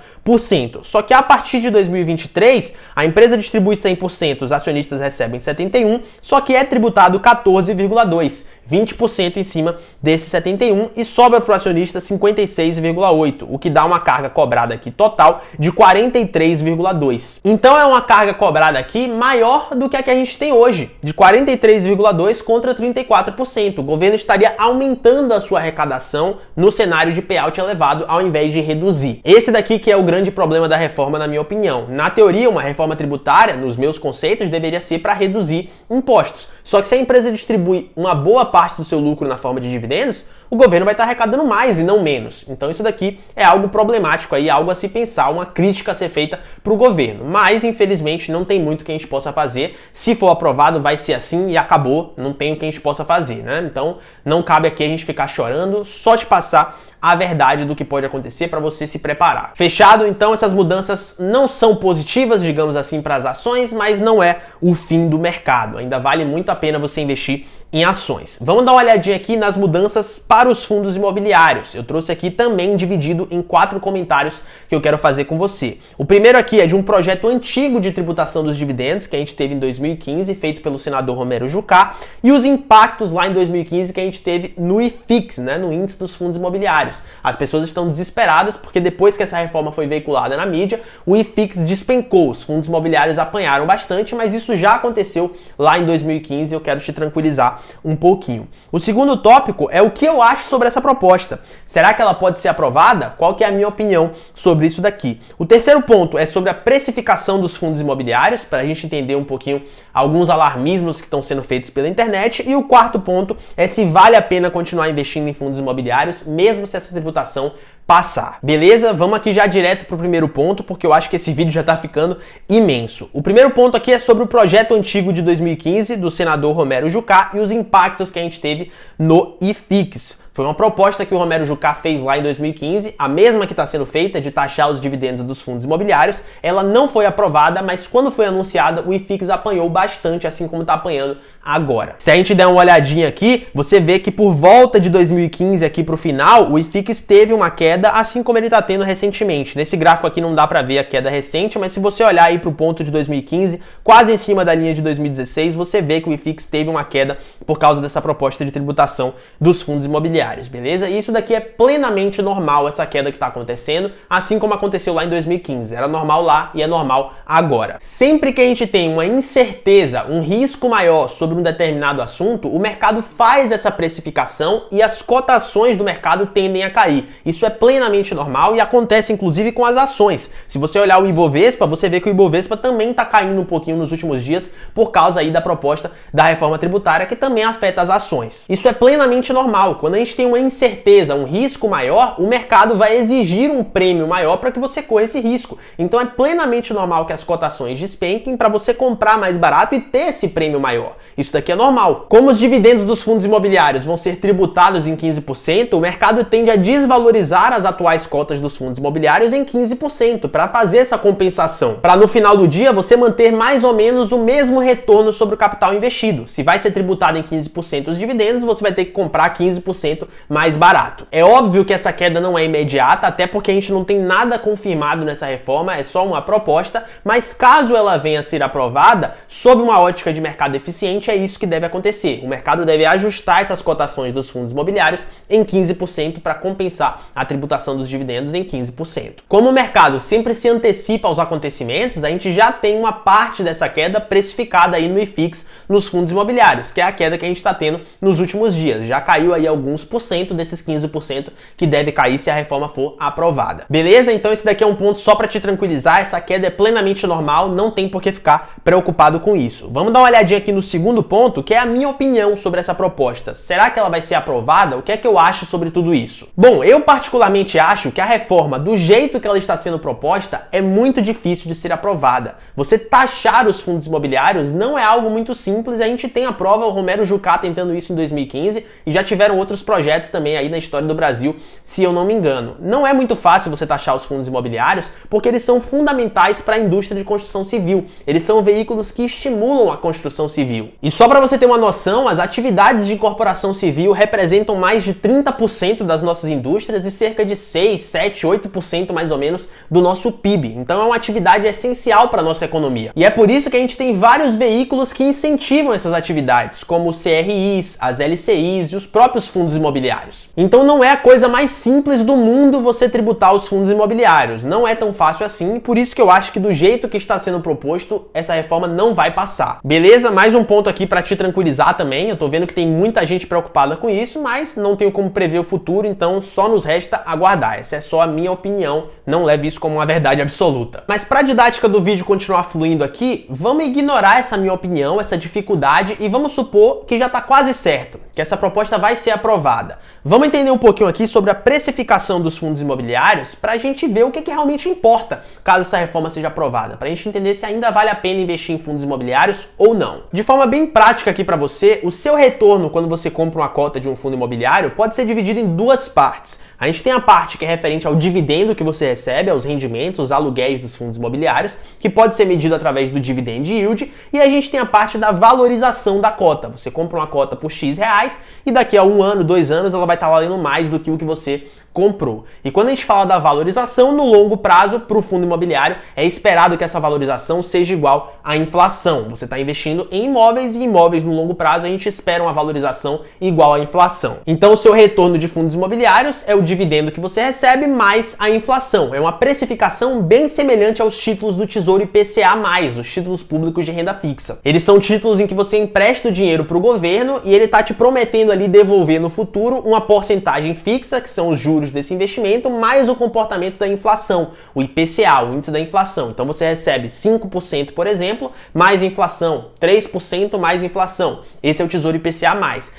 [SPEAKER 1] Só que a partir de 2023, a empresa distribui 100%, os acionistas recebem 71%, só que é tributado 14,2%, 20% em cima desse 71% e sobra para o acionista 56,8%, o que dá uma carga cobrada aqui total de 43,2%. Então é uma carga cobrada aqui maior do que a gente tem hoje, de 43,2% contra 34%. O governo estaria aumentando a sua arrecadação no cenário de payout elevado ao invés de reduzir. Esse daqui que é o grande problema da reforma, na minha opinião. Na teoria, uma reforma tributária, nos meus conceitos, deveria ser para reduzir impostos. Só que se a empresa distribui uma boa parte do seu lucro na forma de dividendos, o governo vai estar arrecadando mais e não menos. Então isso daqui é algo problemático aí, algo a se pensar, uma crítica a ser feita para o governo. Mas, infelizmente, não tem muito que a gente possa fazer. Se for aprovado, vai ser assim e acabou. Não tem o que a gente possa fazer, né? Então, não cabe aqui a gente ficar chorando, só te passar a verdade do que pode acontecer para você se preparar. Fechado? Então, essas mudanças não são positivas, digamos assim, para as ações, mas não é o fim do mercado. Ainda vale muito a pena você investir em ações. Vamos dar uma olhadinha aqui nas mudanças para os fundos imobiliários. Eu trouxe aqui também dividido em 4 comentários que eu quero fazer com você. O primeiro aqui é de um projeto antigo de tributação dos dividendos que a gente teve em 2015, feito pelo senador Romero Jucá, e os impactos lá em 2015 que a gente teve no IFIX, né, no índice dos fundos imobiliários. As pessoas estão desesperadas porque depois que essa reforma foi veiculada na mídia, o IFIX despencou, os fundos imobiliários apanharam bastante, mas isso já aconteceu lá em 2015 e eu quero te tranquilizar um pouquinho. O segundo tópico é o que eu acho sobre essa proposta. Será que ela pode ser aprovada? Qual que é a minha opinião sobre isso daqui? O terceiro ponto é sobre a precificação dos fundos imobiliários, para a gente entender um pouquinho alguns alarmismos que estão sendo feitos pela internet. E o quarto ponto é se vale a pena continuar investindo em fundos imobiliários, mesmo se essa tributação passar. Beleza? Vamos aqui já direto para o primeiro ponto, porque eu acho que esse vídeo já está ficando imenso. O primeiro ponto aqui é sobre o projeto antigo de 2015 do senador Romero Jucá e os impactos que a gente teve no IFIX. Foi uma proposta que o Romero Jucá fez lá em 2015, a mesma que está sendo feita de taxar os dividendos dos fundos imobiliários. Ela não foi aprovada, mas quando foi anunciada, o IFIX apanhou bastante, assim como está apanhando agora. Se a gente der uma olhadinha aqui, você vê que por volta de 2015 aqui para o final, o IFIX teve uma queda, assim como ele está tendo recentemente. Nesse gráfico aqui não dá para ver a queda recente, mas se você olhar aí para o ponto de 2015, quase em cima da linha de 2016, você vê que o IFIX teve uma queda por causa dessa proposta de tributação dos fundos imobiliários, beleza? E isso daqui é plenamente normal, essa queda que está acontecendo, assim como aconteceu lá em 2015. Era normal lá e é normal agora. Sempre que a gente tem uma incerteza, um risco maior sobre um determinado assunto, o mercado faz essa precificação e as cotações do mercado tendem a cair. Isso é plenamente normal e acontece inclusive com as ações. Se você olhar o Ibovespa, você vê que o Ibovespa também está caindo um pouquinho nos últimos dias por causa aí da proposta da reforma tributária que também afeta as ações. Isso é plenamente normal. Quando a gente tem uma incerteza, um risco maior, o mercado vai exigir um prêmio maior para que você corra esse risco. Então é plenamente normal que as cotações despenquem para você comprar mais barato e ter esse prêmio maior. Isso daqui é normal. Como os dividendos dos fundos imobiliários vão ser tributados em 15%, o mercado tende a desvalorizar as atuais cotas dos fundos imobiliários em 15% para fazer essa compensação. Para no final do dia você manter mais ou menos o mesmo retorno sobre o capital investido. Se vai ser tributado em 15% os dividendos, você vai ter que comprar 15% mais barato. É óbvio que essa queda não é imediata, até porque a gente não tem nada confirmado nessa reforma, é só uma proposta, mas caso ela venha a ser aprovada, sob uma ótica de mercado eficiente, é isso que deve acontecer. O mercado deve ajustar essas cotações dos fundos imobiliários em 15% para compensar a tributação dos dividendos em 15%. Como o mercado sempre se antecipa aos acontecimentos, a gente já tem uma parte dessa queda precificada aí no IFIX nos fundos imobiliários, que é a queda que a gente está tendo nos últimos dias. Já caiu aí alguns por cento desses 15% que deve cair se a reforma for aprovada. Beleza? Então esse daqui é um ponto só para te tranquilizar, essa queda é plenamente normal, não tem por que ficar preocupado com isso. Vamos dar uma olhadinha aqui no segundo ponto, que é a minha opinião sobre essa proposta. Será que ela vai ser aprovada? O que é que eu acho sobre tudo isso? Bom, eu particularmente acho que a reforma, do jeito que ela está sendo proposta, é muito difícil de ser aprovada. Você taxar os fundos imobiliários não é algo muito simples, a gente tem a prova, o Romero Jucá tentando isso em 2015 e já tiveram outros projetos projetos também aí na história do Brasil, se eu não me engano. Não é muito fácil você taxar os fundos imobiliários, porque eles são fundamentais para a indústria de construção civil. Eles são veículos que estimulam a construção civil. E só para você ter uma noção, as atividades de incorporação civil representam mais de 30% das nossas indústrias e cerca de 6, 7, 8% mais ou menos do nosso PIB. Então é uma atividade essencial para a nossa economia. E é por isso que a gente tem vários veículos que incentivam essas atividades, como os CRIs, as LCIs e os próprios fundos imobiliários. Então não é a coisa mais simples do mundo você tributar os fundos imobiliários. Não é tão fácil assim, por isso que eu acho que do jeito que está sendo proposto, essa reforma não vai passar. Beleza? Mais um ponto aqui para te tranquilizar também. Eu tô vendo que tem muita gente preocupada com isso, mas não tenho como prever o futuro, então só nos resta aguardar. Essa é só a minha opinião, não leve isso como uma verdade absoluta. Mas para a didática do vídeo continuar fluindo aqui, vamos ignorar essa minha opinião, essa dificuldade e vamos supor que já está quase certo, que essa proposta vai ser aprovada. Vamos entender um pouquinho aqui sobre a precificação dos fundos imobiliários para a gente ver o que realmente importa caso essa reforma seja aprovada, para a gente entender se ainda vale a pena investir em fundos imobiliários ou não. De forma bem prática aqui para você, o seu retorno quando você compra uma cota de um fundo imobiliário pode ser dividido em duas partes. A gente tem a parte que é referente ao dividendo que você recebe, aos rendimentos, os aluguéis dos fundos imobiliários, que pode ser medido através do dividend yield, e a gente tem a parte da valorização da cota. Você compra uma cota por X reais e daqui a 1 ano, 2 anos, ela vai estar valendo mais do que o que você comprou. E quando a gente fala da valorização, no longo prazo, para o fundo imobiliário, é esperado que essa valorização seja igual à inflação. Você está investindo em imóveis e imóveis no longo prazo, a gente espera uma valorização igual à inflação. Então o seu retorno de fundos imobiliários é o dividendo que você recebe mais a inflação. É uma precificação bem semelhante aos títulos do Tesouro IPCA+, os títulos públicos de renda fixa. Eles são títulos em que você empresta o dinheiro para o governo e ele está te prometendo ali devolver no futuro uma porcentagem fixa, que são os juros desse investimento, mais o comportamento da inflação, o IPCA, o índice da inflação. Então você recebe 5%, por exemplo, mais inflação, 3% mais inflação. Esse é o Tesouro IPCA+.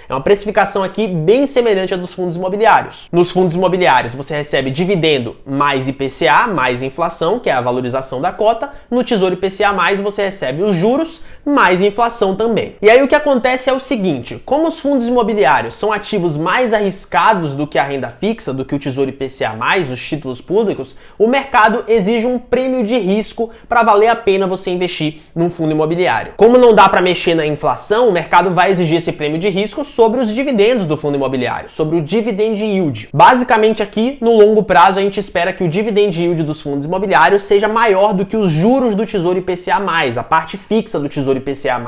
[SPEAKER 1] É uma precificação aqui bem semelhante à dos fundos imobiliários. Nos fundos imobiliários você recebe dividendo mais IPCA, mais inflação, que é a valorização da cota. No Tesouro IPCA+, você recebe os juros, mais inflação também. E aí o que acontece é o seguinte, como os fundos imobiliários são ativos mais arriscados do que a renda fixa, do que o Tesouro IPCA+, os títulos públicos, o mercado exige um prêmio de risco para valer a pena você investir num fundo imobiliário. Como não dá para mexer na inflação, o mercado vai exigir esse prêmio de risco sobre os dividendos do fundo imobiliário, sobre o dividend yield. Basicamente aqui, no longo prazo, a gente espera que o dividend yield dos fundos imobiliários seja maior do que os juros do Tesouro IPCA+, a parte fixa do Tesouro IPCA+.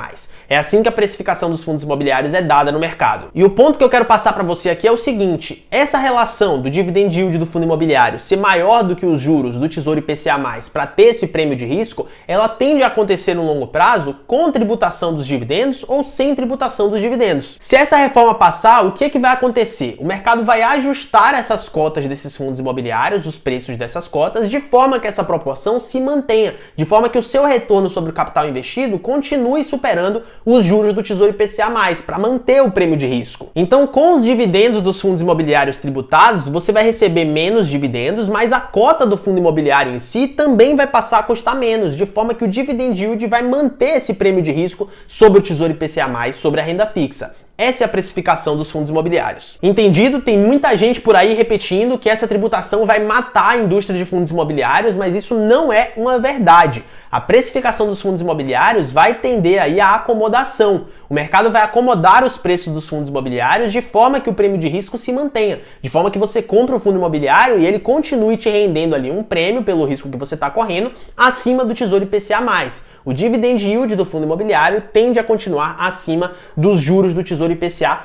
[SPEAKER 1] É assim que a precificação dos fundos imobiliários é dada no mercado. E o ponto que eu quero passar para você aqui é o seguinte, essa relação do dividend yield do fundo imobiliário ser maior do que os juros do Tesouro IPCA+, para ter esse prêmio de risco, ela tende a acontecer no longo prazo com tributação dos dividendos ou sem tributação dos dividendos. Se essa reforma passar, o que vai acontecer? O mercado vai ajustar essas cotas desses fundos imobiliários, os preços dessas cotas, de forma que essa proporção se mantenha, de forma que o seu retorno sobre o capital investido continue superando os juros do Tesouro IPCA+, para manter o prêmio de risco. Então, com os dividendos dos fundos imobiliários tributados, você vai receber menos dividendos, mas a cota do fundo imobiliário em si também vai passar a custar menos, de forma que o dividend yield vai manter esse prêmio de risco sobre o Tesouro IPCA+, sobre a renda fixa. Essa é a precificação dos fundos imobiliários. Entendido? Tem muita gente por aí repetindo que essa tributação vai matar a indústria de fundos imobiliários, mas isso não é uma verdade. A precificação dos fundos imobiliários vai tender aí à acomodação. O mercado vai acomodar os preços dos fundos imobiliários de forma que o prêmio de risco se mantenha, de forma que você compra o fundo imobiliário e ele continue te rendendo ali um prêmio pelo risco que você está correndo acima do Tesouro IPCA+. O dividend yield do fundo imobiliário tende a continuar acima dos juros do Tesouro IPCA+,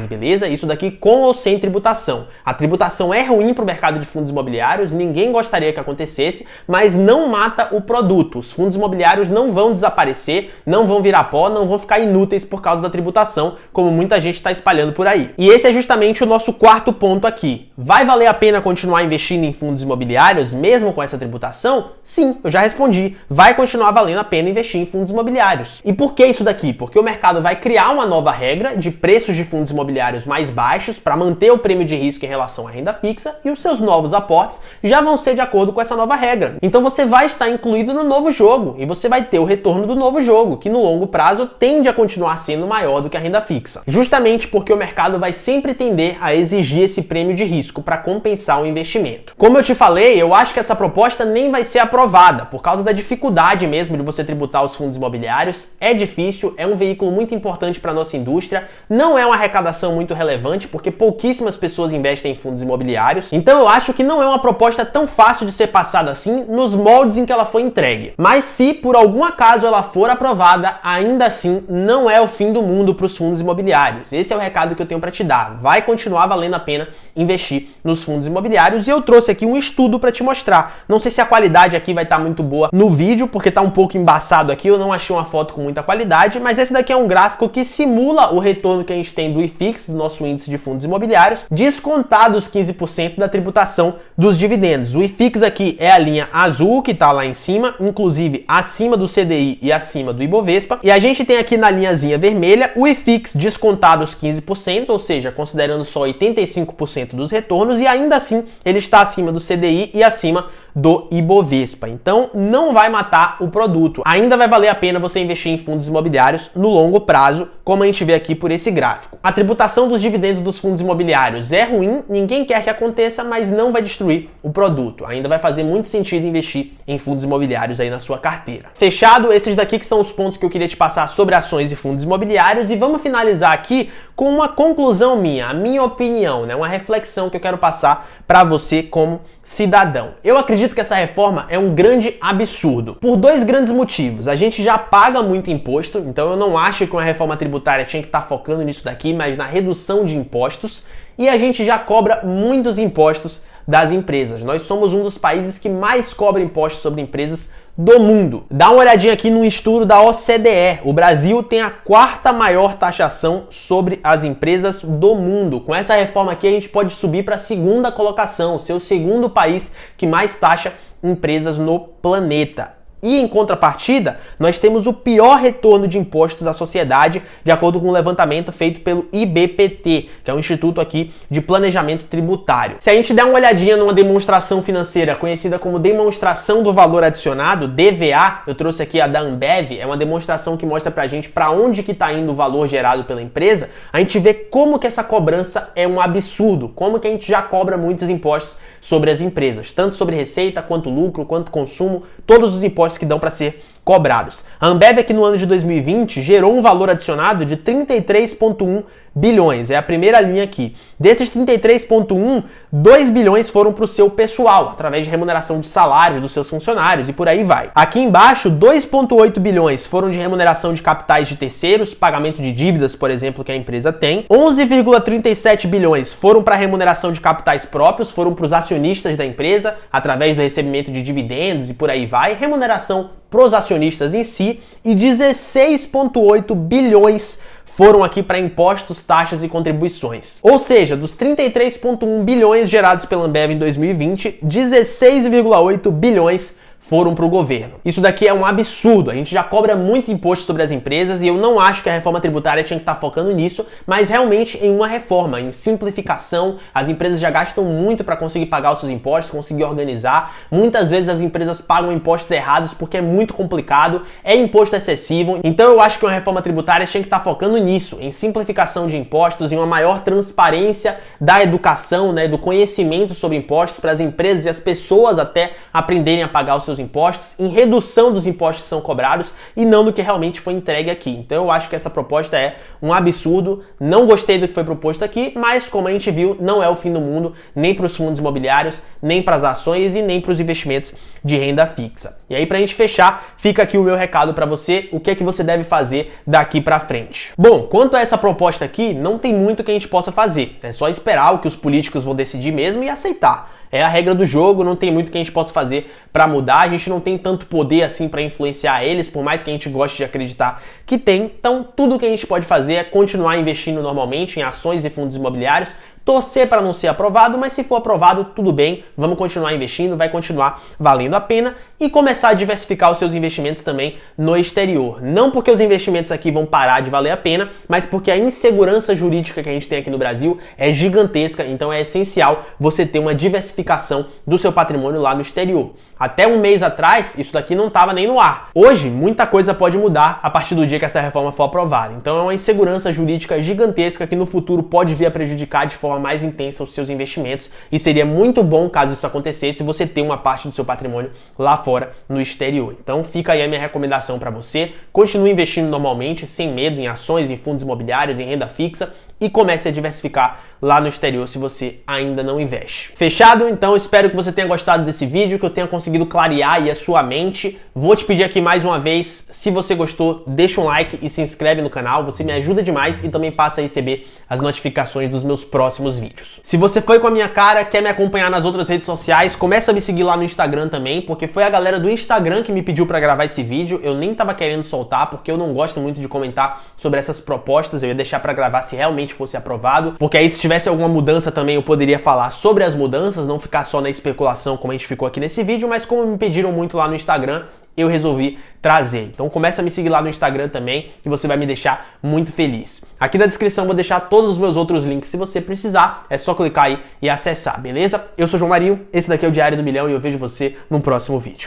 [SPEAKER 1] beleza? Isso daqui com ou sem tributação. A tributação é ruim para o mercado de fundos imobiliários, ninguém gostaria que acontecesse, mas não mata o produto. Os fundos imobiliários não vão desaparecer, não vão virar pó, não vão ficar inúteis por causa da tributação, como muita gente está espalhando por aí. E esse é justamente o nosso quarto ponto aqui. Vai valer a pena continuar investindo em fundos imobiliários mesmo com essa tributação? Sim, eu já respondi. Vai continuar valendo a pena investir em fundos imobiliários. E por que isso daqui? Porque o mercado vai criar uma nova regra de preços de fundos imobiliários mais baixos para manter o prêmio de risco em relação à renda fixa e os seus novos aportes já vão ser de acordo com essa nova regra. Então você vai estar incluído no novo jogo e você vai ter o retorno do novo jogo, que no longo prazo tende a continuar sendo maior do que a renda fixa. Justamente porque o mercado vai sempre tender a exigir esse prêmio de risco para compensar o investimento. Como eu te falei, eu acho que essa proposta nem vai ser aprovada, por causa da dificuldade mesmo de você tributar os fundos imobiliários. É difícil, é um veículo muito importante para a nossa indústria, não é uma arrecadação muito relevante, porque pouquíssimas pessoas investem em fundos imobiliários, então eu acho que não é uma proposta tão fácil de ser passada assim nos moldes em que ela foi entregue. Mas se por algum acaso ela for aprovada, ainda assim não é o fim do mundo para os fundos imobiliários. Esse é o recado que eu tenho para te dar. Vai continuar valendo a pena investir nos fundos imobiliários e eu trouxe aqui um estudo para te mostrar. Não sei se a qualidade aqui vai estar muito boa no vídeo, porque tá um pouco embaçado aqui, eu não achei uma foto com muita qualidade, mas esse daqui é um gráfico que simula o retorno que a gente tem do IFIX, do nosso índice de fundos imobiliários, descontados 15% da tributação dos dividendos. O IFIX aqui é a linha azul, que tá lá em cima, inclusive acima do CDI e acima do Ibovespa, e a gente tem aqui na linhazinha vermelha o IFIX descontados 15%, ou seja, considerando só 85% dos retornos, e ainda assim ele está acima do CDI e acima do Ibovespa. Então não vai matar o produto. Ainda vai valer a pena você investir em fundos imobiliários no longo prazo, como a gente vê aqui por esse gráfico. A tributação dos dividendos dos fundos imobiliários é ruim, ninguém quer que aconteça, mas não vai destruir o produto. Ainda vai fazer muito sentido investir em fundos imobiliários aí na sua carteira. Fechado, esses daqui que são os pontos que eu queria te passar sobre ações e fundos imobiliários, e vamos finalizar aqui com uma conclusão minha, a minha opinião, né? Uma reflexão que eu quero passar para você como cidadão. Eu acredito que essa reforma é um grande absurdo, por dois grandes motivos. A gente já paga muito imposto, então eu não acho que uma reforma tributária tinha que estar focando nisso daqui, mas na redução de impostos, e a gente já cobra muitos impostos das empresas. Nós somos um dos países que mais cobra impostos sobre empresas do mundo. Dá uma olhadinha aqui no estudo da OCDE. O Brasil tem a quarta maior taxação sobre as empresas do mundo. Com essa reforma aqui a gente pode subir para a segunda colocação, ser o segundo país que mais taxa empresas no planeta. E em contrapartida, nós temos o pior retorno de impostos à sociedade, de acordo com um levantamento feito pelo IBPT, que é um instituto aqui de planejamento tributário. Se a gente der uma olhadinha numa demonstração financeira conhecida como demonstração do valor adicionado, DVA, eu trouxe aqui a da Ambev, é uma demonstração que mostra pra gente para onde que tá indo o valor gerado pela empresa, a gente vê como que essa cobrança é um absurdo, como que a gente já cobra muitos impostos sobre as empresas, tanto sobre receita, quanto lucro, quanto consumo, todos os impostos que dão para ser cobrados. A Ambev aqui no ano de 2020 gerou um valor adicionado de 33,1 bilhões, é a primeira linha aqui. Desses 33,1, 2 bilhões foram para o seu pessoal, através de remuneração de salários dos seus funcionários e por aí vai. Aqui embaixo, 2,8 bilhões foram de remuneração de capitais de terceiros, pagamento de dívidas, por exemplo, que a empresa tem. 11,37 bilhões foram para remuneração de capitais próprios, foram para os acionistas da empresa, através do recebimento de dividendos e por aí vai. Remuneração para os acionistas em si, e 16,8 bilhões foram aqui para impostos, taxas e contribuições. Ou seja, dos 33,1 bilhões gerados pela Ambev em 2020, 16,8 bilhões foram para o governo. Isso daqui é um absurdo, a gente já cobra muito imposto sobre as empresas e eu não acho que a reforma tributária tinha que estar focando nisso, mas realmente em uma reforma, em simplificação. As empresas já gastam muito para conseguir pagar os seus impostos, conseguir organizar. Muitas vezes as empresas pagam impostos errados porque é muito complicado, é imposto excessivo. Então eu acho que uma reforma tributária tinha que estar focando nisso, em simplificação de impostos, em uma maior transparência da educação, né, do conhecimento sobre impostos para as empresas e as pessoas até aprenderem a pagar os seus impostos, em redução dos impostos que são cobrados e não do que realmente foi entregue aqui. Então eu acho que essa proposta é um absurdo, não gostei do que foi proposto aqui, mas como a gente viu, não é o fim do mundo, nem para os fundos imobiliários, nem para as ações e nem para os investimentos de renda fixa. E aí, pra gente fechar, fica aqui o meu recado para você, o que é que você deve fazer daqui para frente. Bom, quanto a essa proposta aqui, não tem muito que a gente possa fazer, é só esperar o que os políticos vão decidir mesmo e aceitar. É a regra do jogo, não tem muito que a gente possa fazer para mudar, a gente não tem tanto poder assim para influenciar eles, por mais que a gente goste de acreditar que tem. Então, tudo que a gente pode fazer é continuar investindo normalmente em ações e fundos imobiliários, torcer para não ser aprovado, mas se for aprovado, tudo bem, vamos continuar investindo, vai continuar valendo a pena. e começar a diversificar os seus investimentos também no exterior. Não porque os investimentos aqui vão parar de valer a pena, mas porque a insegurança jurídica que a gente tem aqui no Brasil é gigantesca, então é essencial você ter uma diversificação do seu patrimônio lá no exterior. Até um mês atrás, isso daqui não estava nem no ar. Hoje, muita coisa pode mudar a partir do dia que essa reforma for aprovada. Então é uma insegurança jurídica gigantesca que no futuro pode vir a prejudicar de forma mais intensa os seus investimentos, e seria muito bom, caso isso acontecesse, você ter uma parte do seu patrimônio lá fora, no exterior. Então fica aí a minha recomendação para você. Continue investindo normalmente, sem medo, em ações, em fundos imobiliários, em renda fixa, e comece a diversificar lá no exterior se você ainda não investe. Fechado? Então espero que você tenha gostado desse vídeo, que eu tenha conseguido clarear aí a sua mente. Vou te pedir aqui mais uma vez, se você gostou, deixa um like e se inscreve no canal, você me ajuda demais e também passa a receber as notificações dos meus próximos vídeos. Se você foi com a minha cara, quer me acompanhar nas outras redes sociais, começa a me seguir lá no Instagram também, porque foi a galera do Instagram que me pediu para gravar esse vídeo. Eu nem tava querendo soltar, porque eu não gosto muito de comentar sobre essas propostas, eu ia deixar para gravar se realmente fosse aprovado, porque aí se tivesse alguma mudança também eu poderia falar sobre as mudanças, não ficar só na especulação como a gente ficou aqui nesse vídeo, mas como me pediram muito lá no Instagram, eu resolvi trazer. Então começa a me seguir lá no Instagram também, que você vai me deixar muito feliz. Aqui na descrição vou deixar todos os meus outros links, se você precisar, é só clicar aí e acessar, beleza? Eu sou João Marinho, esse daqui é o Diário do Milhão e eu vejo você no próximo vídeo.